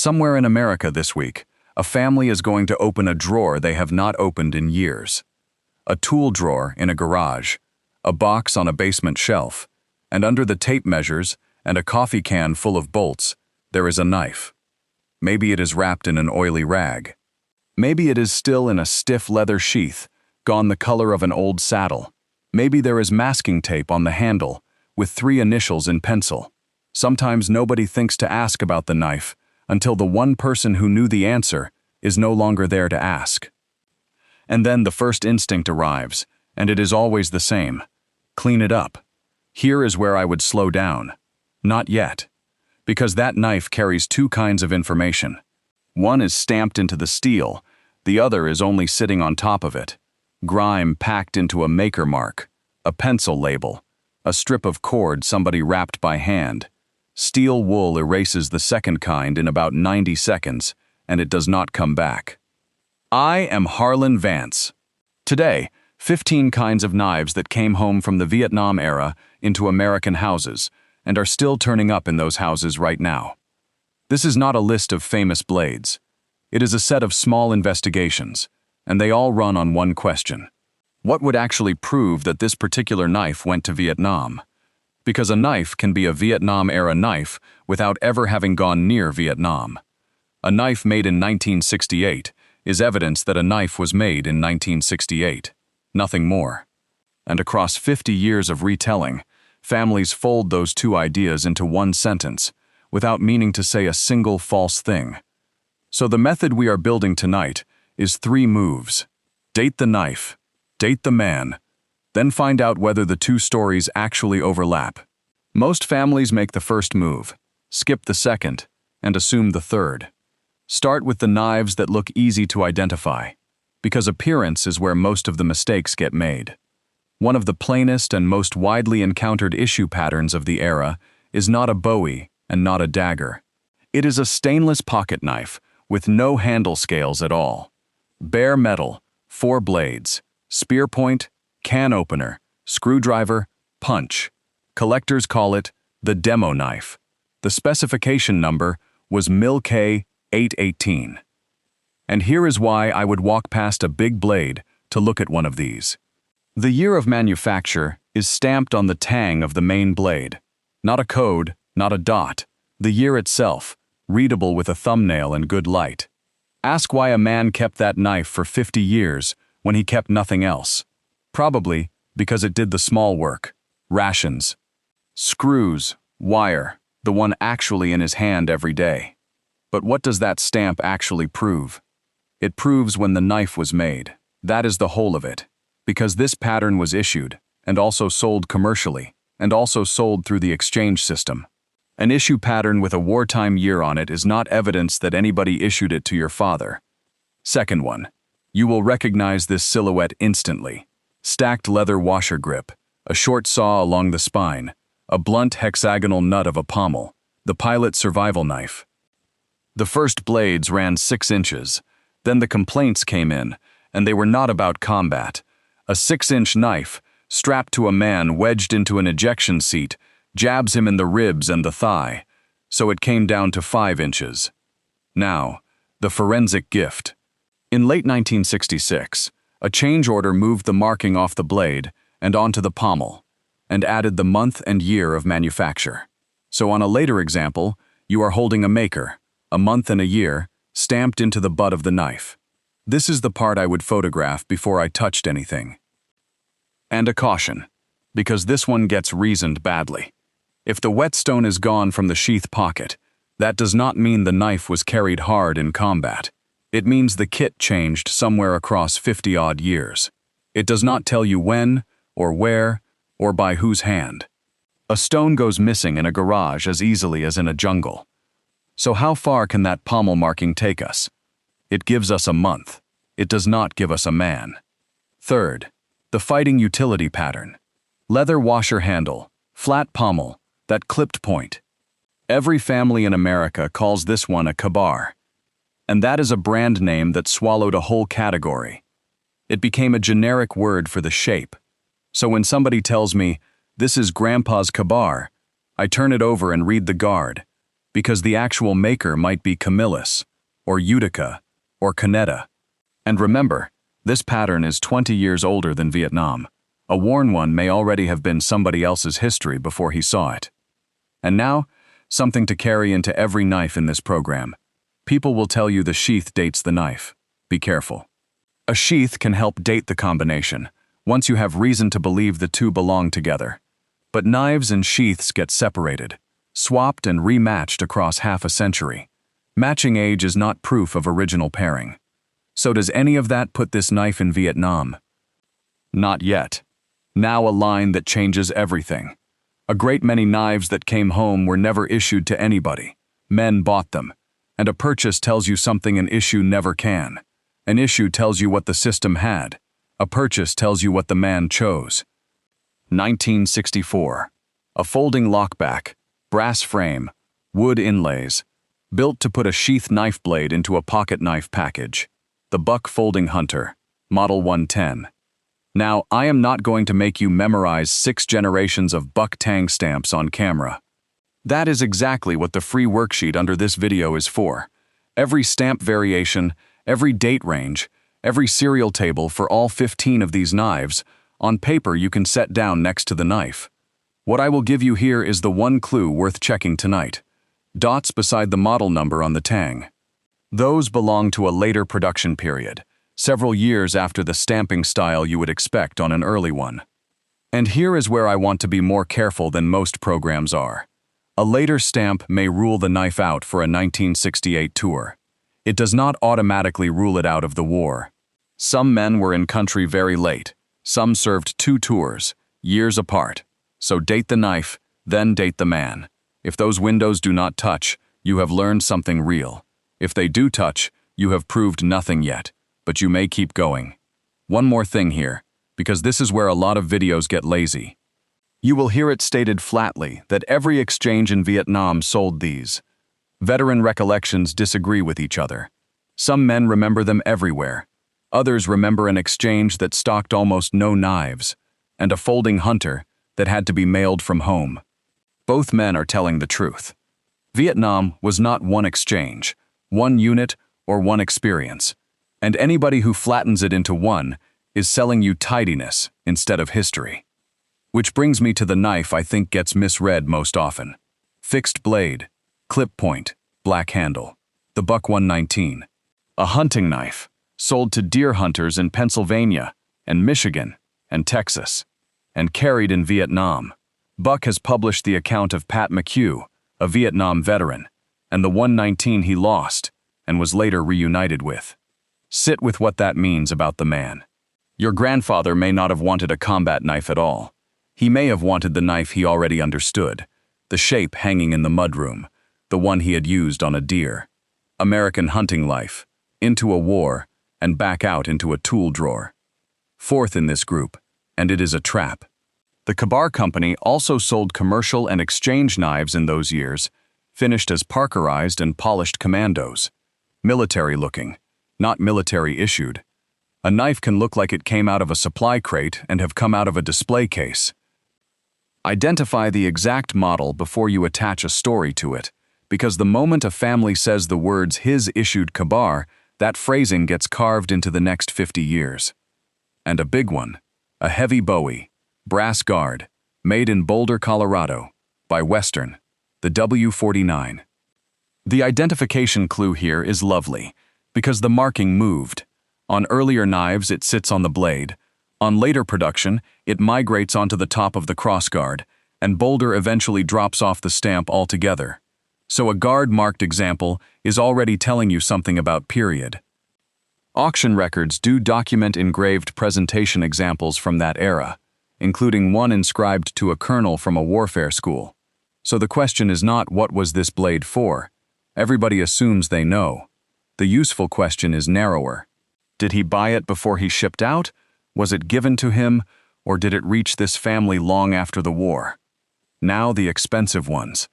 Somewhere in America this week, a family is going to open a drawer they have not opened in years. A tool drawer in a garage, a box on a basement shelf, and under the tape measures and a coffee can full of bolts, there is a knife. Maybe it is wrapped in an oily rag. Maybe it is still in a stiff leather sheath, gone the color of an old saddle. Maybe there is masking tape on the handle, with 3 initials in pencil. Sometimes nobody thinks to ask about the knife, until the one person who knew the answer is no longer there to ask. And then the first instinct arrives, and it is always the same. Clean it up. Here is where I would slow down. Not yet. Because that knife carries 2 kinds of information. One is stamped into the steel, the other is only sitting on top of it. Grime packed into a maker mark, a pencil label, a strip of cord somebody wrapped by hand. Steel wool erases the second kind in about 90 seconds, and it does not come back. I am Harlan Vance. Today, 15 kinds of knives that came home from the Vietnam era into American houses, and are still turning up in those houses right now. This is not a list of famous blades. It is a set of small investigations, and they all run on one question. What would actually prove that this particular knife went to Vietnam? Because a knife can be a Vietnam-era knife without ever having gone near Vietnam. A knife made in 1968 is evidence that a knife was made in 1968. Nothing more. And across 50 years of retelling, families fold those 2 ideas into one sentence, without meaning to say a single false thing. So the method we are building tonight is 3 moves. Date the knife, date the man, then find out whether the 2 stories actually overlap. Most families make the first move, skip the second, and assume the third. Start with the knives that look easy to identify, because appearance is where most of the mistakes get made. One of the plainest and most widely encountered issue patterns of the era is not a bowie and not a dagger. It is a stainless pocket knife with no handle scales at all. Bare metal, 4 blades, spear point, can opener, screwdriver, punch. Collectors call it the demo knife. The specification number was MIL-K 818. And here is why I would walk past a big blade to look at one of these. The year of manufacture is stamped on the tang of the main blade. Not a code, not a dot. The year itself, readable with a thumbnail and good light. Ask why a man kept that knife for 50 years when he kept nothing else. Probably because it did the small work. Rations. Screws, wire, the one actually in his hand every day. But what does that stamp actually prove? It proves when the knife was made. That is the whole of it. Because this pattern was issued, and also sold commercially, and also sold through the exchange system. An issue pattern with a wartime year on it is not evidence that anybody issued it to your father. Second one. You will recognize this silhouette instantly. Stacked leather washer grip, a short saw along the spine, a blunt hexagonal nut of a pommel, the pilot survival knife. The first blades ran 6 inches, then the complaints came in, and they were not about combat. A 6-inch knife, strapped to a man wedged into an ejection seat, jabs him in the ribs and the thigh, so it came down to 5 inches. Now, the forensic gift. In late 1966, a change order moved the marking off the blade and onto the pommel, and added the month and year of manufacture. So on a later example, you are holding a maker, a month and a year, stamped into the butt of the knife. This is the part I would photograph before I touched anything. And a caution, because this one gets reasoned badly. If the whetstone is gone from the sheath pocket, that does not mean the knife was carried hard in combat. It means the kit changed somewhere across 50-odd years. It does not tell you when, or where, or by whose hand. A stone goes missing in a garage as easily as in a jungle. So how far can that pommel marking take us? It gives us a month. It does not give us a man. Third, the fighting utility pattern. Leather washer handle, flat pommel, that clipped point. Every family in America calls this one a kabar. And that is a brand name that swallowed a whole category. It became a generic word for the shape. So when somebody tells me, "This is Grandpa's kabar," I turn it over and read the guard. because the actual maker might be Camillus, or Utica, or Canetta. And remember, this pattern is 20 years older than Vietnam. A worn one may already have been somebody else's history before he saw it. And now, something to carry into every knife in this program. People will tell you the sheath dates the knife. Be careful. A sheath can help date the combination, once you have reason to believe the two belong together. But knives and sheaths get separated, swapped and rematched across half a century. Matching age is not proof of original pairing. So does any of that put this knife in Vietnam? Not yet. Now a line that changes everything. A great many knives that came home were never issued to anybody. Men bought them. And a purchase tells you something an issue never can. An issue tells you what the system had. A purchase tells you what the man chose. 1964. A folding lockback, brass frame, wood inlays, built to put a sheath knife blade into a pocket knife package. The Buck Folding Hunter, Model 110. Now, I am not going to make you memorize 6 generations of Buck Tang stamps on camera. That is exactly what the free worksheet under this video is for. Every stamp variation, every date range, every serial table for all 15 of these knives, on paper you can set down next to the knife. What I will give you here is the one clue worth checking tonight. Dots beside the model number on the Tang. Those belong to a later production period, several years after the stamping style you would expect on an early one. And here is where I want to be more careful than most programs are. A later stamp may rule the knife out for a 1968 tour. It does not automatically rule it out of the war. Some men were in country very late. Some served 2 tours, years apart. So date the knife, then date the man. If those windows do not touch, you have learned something real. If they do touch, you have proved nothing yet, but you may keep going. One more thing here, because this is where a lot of videos get lazy. You will hear it stated flatly that every exchange in Vietnam sold these. Veteran recollections disagree with each other. Some men remember them everywhere. Others remember an exchange that stocked almost no knives, and a folding hunter that had to be mailed from home. Both men are telling the truth. Vietnam was not one exchange, one unit, or one experience, and anybody who flattens it into one is selling you tidiness instead of history. Which brings me to the knife I think gets misread most often. Fixed blade, clip point, black handle. The Buck 119. A hunting knife, sold to deer hunters in Pennsylvania and Michigan and Texas, and carried in Vietnam. Buck has published the account of Pat McHugh, a Vietnam veteran, and the 119 he lost and was later reunited with. Sit with what that means about the man. Your grandfather may not have wanted a combat knife at all. He may have wanted the knife he already understood, the shape hanging in the mudroom, the one he had used on a deer. American hunting life, into a war, and back out into a tool drawer. Fourth in this group, and it is a trap. The Gerber Company also sold commercial and exchange knives in those years, finished as Parkerized and polished commandos. Military looking, not military issued. A knife can look like it came out of a supply crate and have come out of a display case. Identify the exact model before you attach a story to it, because the moment a family says the words his issued Gerber, that phrasing gets carved into the next 50 years. And a big one, a heavy Bowie, brass guard, made in Boulder, Colorado, by Western, the W49. The identification clue here is lovely, because the marking moved. On earlier knives it sits on the blade. On later production, it migrates onto the top of the crossguard, and Boulder eventually drops off the stamp altogether. So a guard-marked example is already telling you something about period. Auction records do document engraved presentation examples from that era, including one inscribed to a colonel from a warfare school. So the question is not what was this blade for? Everybody assumes they know. The useful question is narrower. Did he buy it before he shipped out? Was it given to him, or did it reach this family long after the war? Now the expensive ones.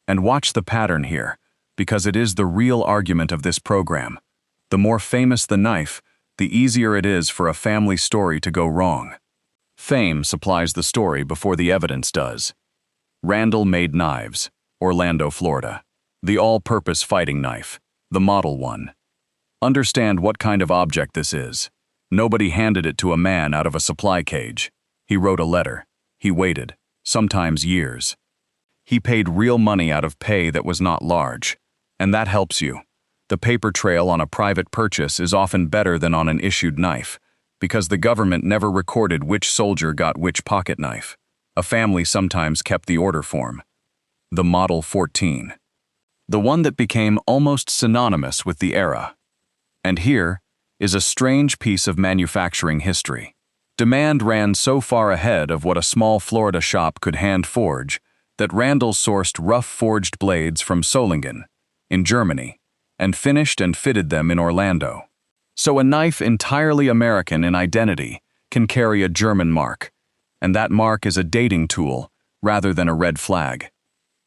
And watch the pattern here, because it is the real argument of this program. The more famous the knife, the easier it is for a family story to go wrong. Fame supplies the story before the evidence does. Randall Made Knives, Orlando, Florida. The all-purpose fighting knife, the Model 1. Understand what kind of object this is. Nobody handed it to a man out of a supply cage. He wrote a letter. He waited, sometimes years. He paid real money out of pay that was not large. And that helps you. The paper trail on a private purchase is often better than on an issued knife, because the government never recorded which soldier got which pocket knife. A family sometimes kept the order form. The Model 14. The one that became almost synonymous with the era. And here is a strange piece of manufacturing history. Demand ran so far ahead of what a small Florida shop could hand forge that Randall sourced rough forged blades from Solingen, in Germany, and finished and fitted them in Orlando. So a knife entirely American in identity can carry a German mark, and that mark is a dating tool rather than a red flag.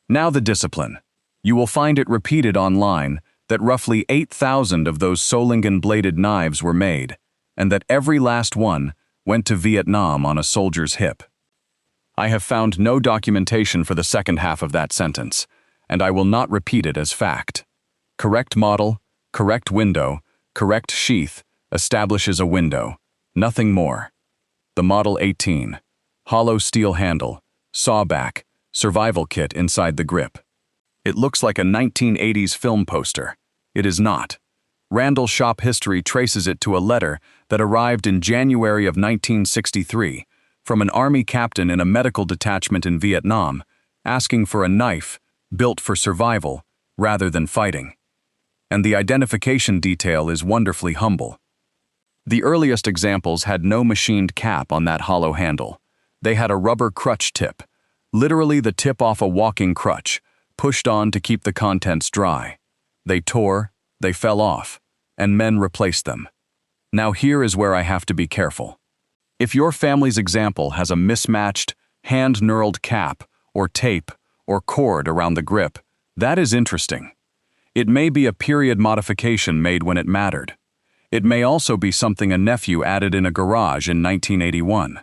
Now the discipline. You will find it repeated online that roughly 8,000 of those Solingen-bladed knives were made, and that every last one went to Vietnam on a soldier's hip. I have found no documentation for the second half of that sentence, and I will not repeat it as fact. Correct model, correct window, correct sheath establishes a window, nothing more. The Model 18, hollow steel handle, saw back, survival kit inside the grip. It looks like a 1980s film poster. It is not. Randall shop history traces it to a letter that arrived in January of 1963 from an Army captain in a medical detachment in Vietnam, asking for a knife built for survival rather than fighting. And the identification detail is wonderfully humble. The earliest examples had no machined cap on that hollow handle. They had a rubber crutch tip, literally the tip off a walking crutch, pushed on to keep the contents dry. They tore, they fell off, and men replaced them. Now here is where I have to be careful. If your family's example has a mismatched, hand-knurled cap, or tape, or cord around the grip, that is interesting. It may be a period modification made when it mattered. It may also be something a nephew added in a garage in 1981.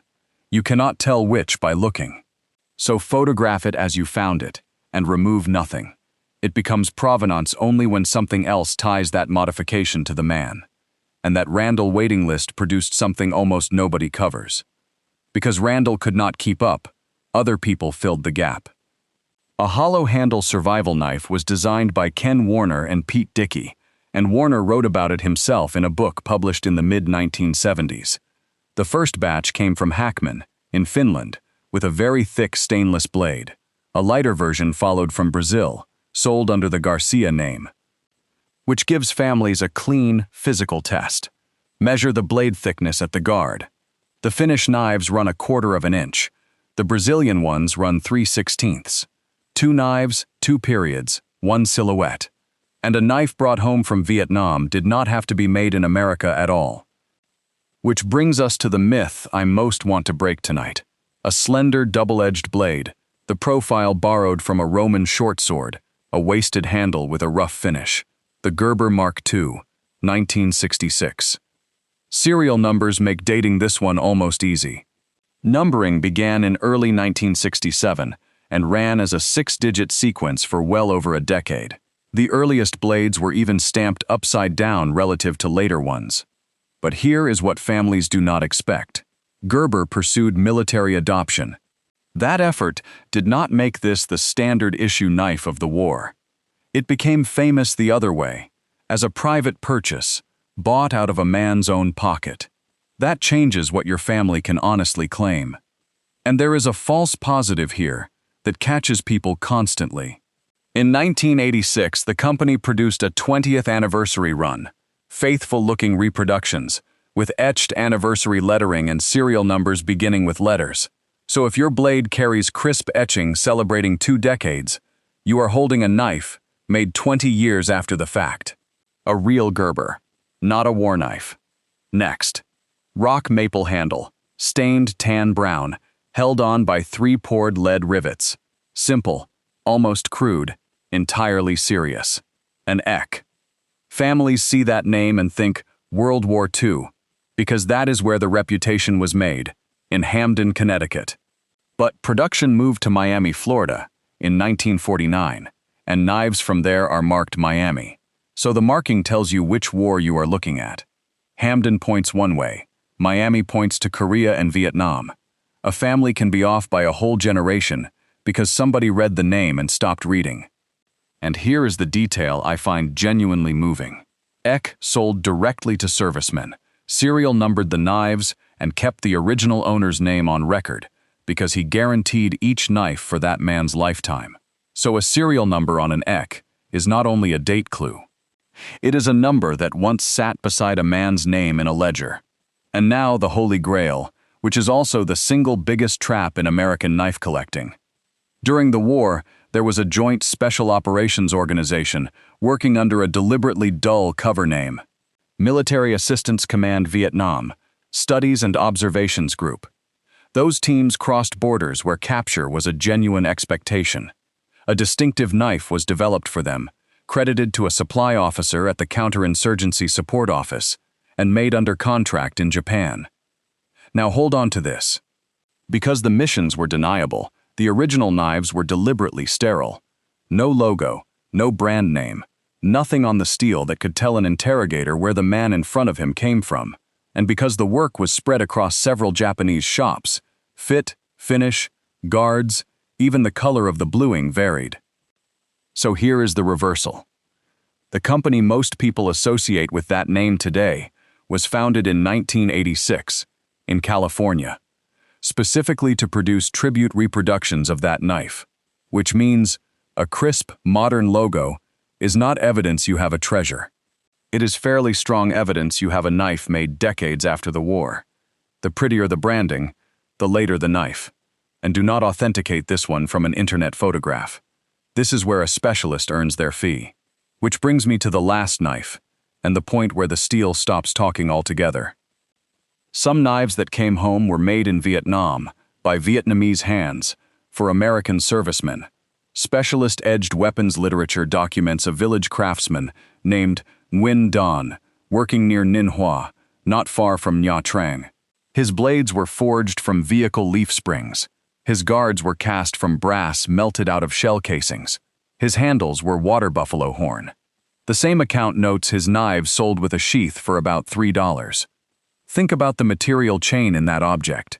You cannot tell which by looking. So photograph it as you found it, and remove nothing. It becomes provenance only when something else ties that modification to the man. And that Randall waiting list produced something almost nobody covers. Because Randall could not keep up, other people filled the gap. A hollow handle survival knife was designed by Ken Warner and Pete Dickey, and Warner wrote about it himself in a book published in the mid-1970s. The first batch came from Hackman, in Finland, with a very thick stainless blade. A lighter version followed from Brazil, sold under the Garcia name, which gives families a clean, physical test. Measure the blade thickness at the guard. The Finnish knives run 1/4 of an inch. The Brazilian ones run 3/16. 2 knives, 2 periods, 1 silhouette. And a knife brought home from Vietnam did not have to be made in America at all. Which brings us to the myth I most want to break tonight. A slender, double-edged blade, the profile borrowed from a Roman short sword, a wasted handle with a rough finish. The Gerber Mark II, 1966. Serial numbers make dating this one almost easy. Numbering began in early 1967 and ran as a 6-digit sequence for well over a decade. The earliest blades were even stamped upside down relative to later ones. But here is what families do not expect. Gerber pursued military adoption. That effort did not make this the standard issue knife of the war. It became famous the other way, as a private purchase, bought out of a man's own pocket. That changes what your family can honestly claim. And there is a false positive here that catches people constantly. In 1986, the company produced a 20th anniversary run, faithful-looking reproductions, with etched anniversary lettering and serial numbers beginning with letters. So if your blade carries crisp etching celebrating 2 decades, you are holding a knife made 20 years after the fact. A real Gerber, not a war knife. Next. Rock maple handle, stained tan brown, held on by 3-poured lead rivets. Simple, almost crude, entirely serious. An Ek. Families see that name and think World War II, because that is where the reputation was made, in Hamden, Connecticut. But production moved to Miami, Florida, in 1949, and knives from there are marked Miami. So the marking tells you which war you are looking at. Hamden points one way, Miami points to Korea and Vietnam. A family can be off by a whole generation because somebody read the name and stopped reading. And here is the detail I find genuinely moving. Ek sold directly to servicemen, serial numbered the knives, and kept the original owner's name on record because he guaranteed each knife for that man's lifetime. So a serial number on an Ek is not only a date clue. It is a number that once sat beside a man's name in a ledger. And now the Holy Grail, which is also the single biggest trap in American knife collecting. During the war, there was a joint special operations organization working under a deliberately dull cover name. Military Assistance Command Vietnam, Studies and Observations Group. Those teams crossed borders where capture was a genuine expectation. A distinctive knife was developed for them, credited to a supply officer at the Counterinsurgency Support Office, and made under contract in Japan. Now hold on to this. Because the missions were deniable, the original knives were deliberately sterile. No logo, no brand name, nothing on the steel that could tell an interrogator where the man in front of him came from. And because the work was spread across several Japanese shops, fit, finish, guards, even the color of the bluing varied. So here is the reversal. The company most people associate with that name today was founded in 1986 in California, specifically to produce tribute reproductions of that knife, which means a crisp, modern logo is not evidence you have a treasure. It is fairly strong evidence you have a knife made decades after the war. The prettier the branding, the later the knife. And do not authenticate this one from an internet photograph. This is where a specialist earns their fee. Which brings me to the last knife, and the point where the steel stops talking altogether. Some knives that came home were made in Vietnam by Vietnamese hands for American servicemen. Specialist edged weapons literature documents a village craftsman named Nguyen Don, working near Ninh Hoa, not far from Nha Trang. His blades were forged from vehicle leaf springs. His guards were cast from brass melted out of shell casings. His handles were water buffalo horn. The same account notes his knives sold with a sheath for about $3. Think about the material chain in that object.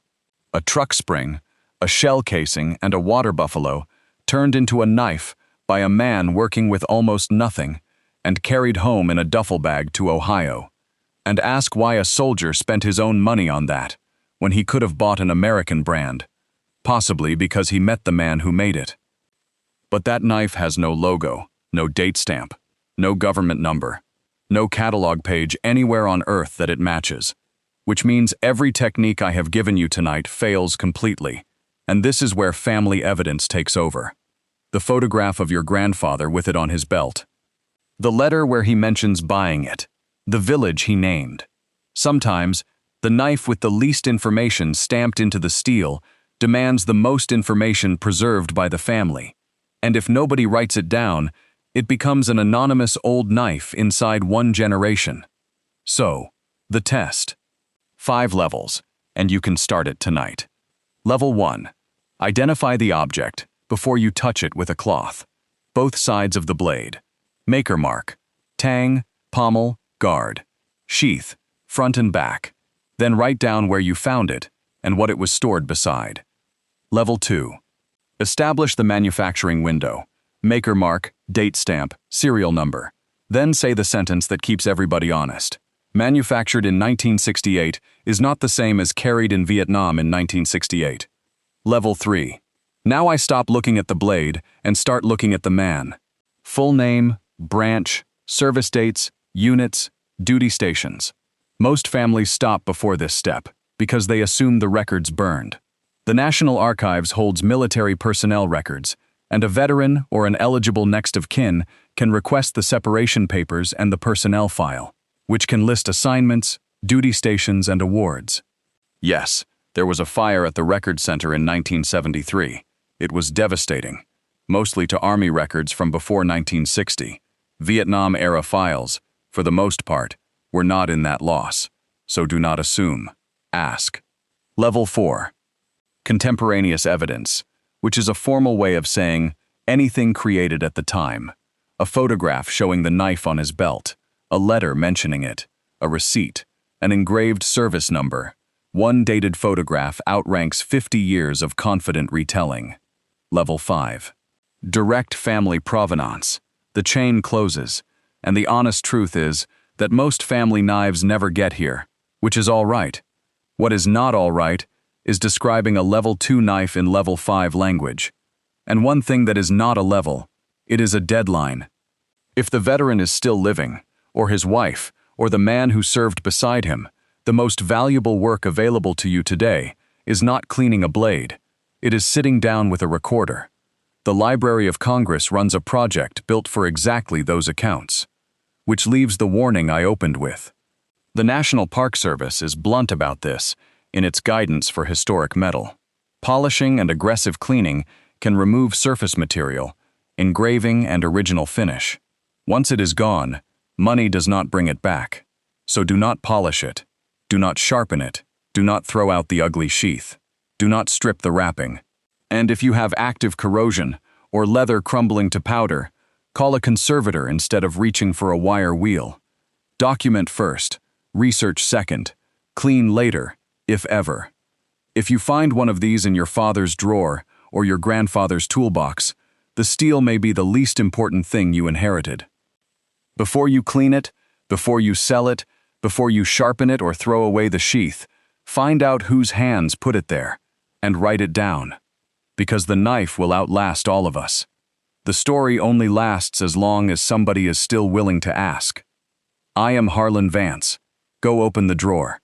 A truck spring, a shell casing, and a water buffalo turned into a knife by a man working with almost nothing and carried home in a duffel bag to Ohio. And ask why a soldier spent his own money on that when he could have bought an American brand, possibly because he met the man who made it. But that knife has no logo, no date stamp, no government number, no catalog page anywhere on earth that it matches, which means every technique I have given you tonight fails completely, and this is where family evidence takes over. The photograph of your grandfather with it on his belt. The letter where he mentions buying it. The village he named. Sometimes, the knife with the least information stamped into the steel demands the most information preserved by the family, and if nobody writes it down, it becomes an anonymous old knife inside one generation. So, the test. 5 levels, and you can start it tonight. Level 1. Identify the object before you touch it with a cloth. Both sides of the blade. Maker mark. Tang, pommel, guard. Sheath, front and back. Then write down where you found it and what it was stored beside. Level 2. Establish the manufacturing window. Maker mark, date stamp, serial number. Then say the sentence that keeps everybody honest. Manufactured in 1968 is not the same as carried in Vietnam in 1968. Level 3. Now I stop looking at the blade and start looking at the man. Full name, branch, service dates, units, duty stations. Most families stop before this step because they assume the record's burned. The National Archives holds military personnel records, and a veteran or an eligible next of kin can request the separation papers and the personnel file, which can list assignments, duty stations, and awards. Yes, there was a fire at the Record Center in 1973. It was devastating, mostly to Army records from before 1960. Vietnam-era files, for the most part, were not in that loss, so do not assume. Ask. Level 4. Contemporaneous evidence, which is a formal way of saying Anything created at the time. A photograph showing the knife on his belt, a letter mentioning it, a receipt, an engraved service number. One dated photograph outranks 50 years of confident retelling. Level 5. Direct family provenance. The chain closes, and the honest truth is that most family knives never get here, which is all right. What is not all right is describing a level 2 knife in level 5 language. And one thing that is not a level, it is a deadline. If the veteran is still living, or his wife, or the man who served beside him, the most valuable work available to you today is not cleaning a blade. It is sitting down with a recorder. The Library of Congress runs a project built for exactly those accounts. Which leaves the warning I opened with. The National Park Service is blunt about this in its guidance for historic metal. Polishing and aggressive cleaning can remove surface material, engraving and original finish. Once it is gone, money does not bring it back. So do not polish it. Do not sharpen it. Do not throw out the ugly sheath. Do not strip the wrapping. And if you have active corrosion or leather crumbling to powder, call a conservator instead of reaching for a wire wheel. Document first, research second, clean later, if ever. If you find one of these in your father's drawer or your grandfather's toolbox, the steel may be the least important thing you inherited. Before you clean it, before you sell it, before you sharpen it or throw away the sheath, find out whose hands put it there, and write it down. Because the knife will outlast all of us. The story only lasts as long as somebody is still willing to ask. I am Harlan Vance. Go open the drawer.